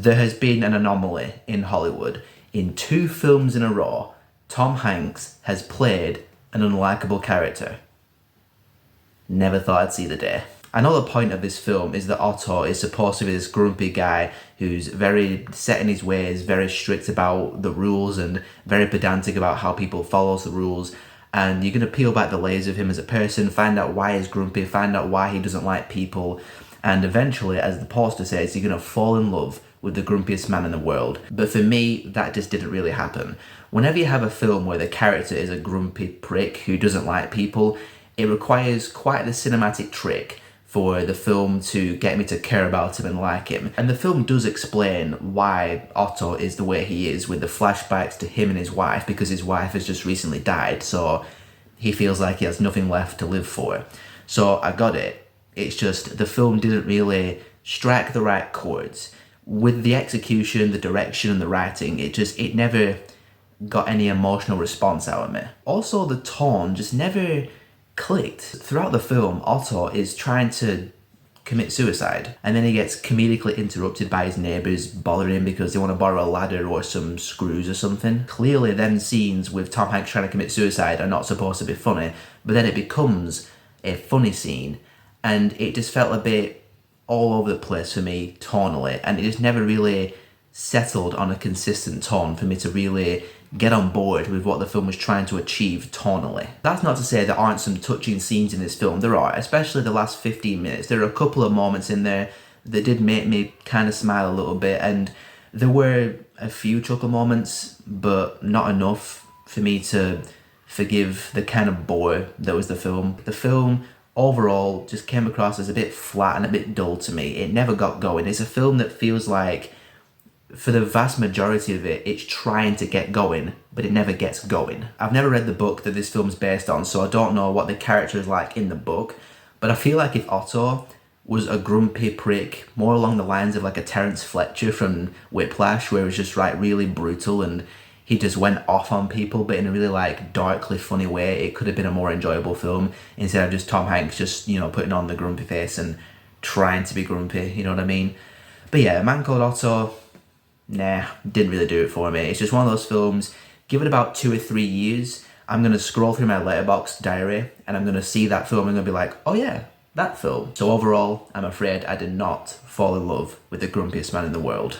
There has been an anomaly in Hollywood. In 2 films in a row, Tom Hanks has played an unlikable character. Never thought I'd see the day. I know the point of this film is that Otto is supposed to be this grumpy guy who's very set in his ways, very strict about the rules and very pedantic about how people follow the rules. And you're going to peel back the layers of him as a person, find out why he's grumpy, find out why he doesn't like people. And eventually, as the poster says, you're going to fall in love with the grumpiest man in the world. But for me, that just didn't really happen. Whenever you have a film where the character is a grumpy prick who doesn't like people, it requires quite the cinematic trick for the film to get me to care about him and like him. And the film does explain why Otto is the way he is, with the flashbacks to him and his wife, because his wife has just recently died, so he feels like he has nothing left to live for. So I got it. It's just the film didn't really strike the right chords. With the execution, the direction and the writing, it never got any emotional response out of me. Also, the tone just never clicked. Throughout the film, Otto is trying to commit suicide, and then he gets comedically interrupted by his neighbours bothering him because they want to borrow a ladder or some screws or something. Clearly, them scenes with Tom Hanks trying to commit suicide are not supposed to be funny, but then it becomes a funny scene, and it just felt a bit all over the place for me tonally, and it just never really settled on a consistent tone for me to really get on board with what the film was trying to achieve tonally. That's not to say there aren't some touching scenes in this film. There are, especially the last 15 minutes. There are a couple of moments in there that did make me kind of smile a little bit, and there were a few chuckle moments, but not enough for me to forgive the kind of bore that was the film. The film overall just came across as a bit flat and a bit dull to me. It never got going. It's a film that feels like, for the vast majority of it, it's trying to get going, but it never gets going. I've never read the book that this film's based on, so I don't know what the character is like in the book, but I feel like if Otto was a grumpy prick, more along the lines of like a Terence Fletcher from Whiplash, where it was just like really brutal and he just went off on people, but in a really like darkly funny way, it could have been a more enjoyable film instead of just Tom Hanks just, you know, putting on the grumpy face and trying to be grumpy, you know what I mean? But yeah, A Man Called Otto, nah, didn't really do it for me. It's just one of those films, give it about 2 or 3 years, I'm going to scroll through my Letterboxd diary and I'm going to see that film and I'm going to be like, oh yeah, that film. So overall, I'm afraid I did not fall in love with the grumpiest man in the world.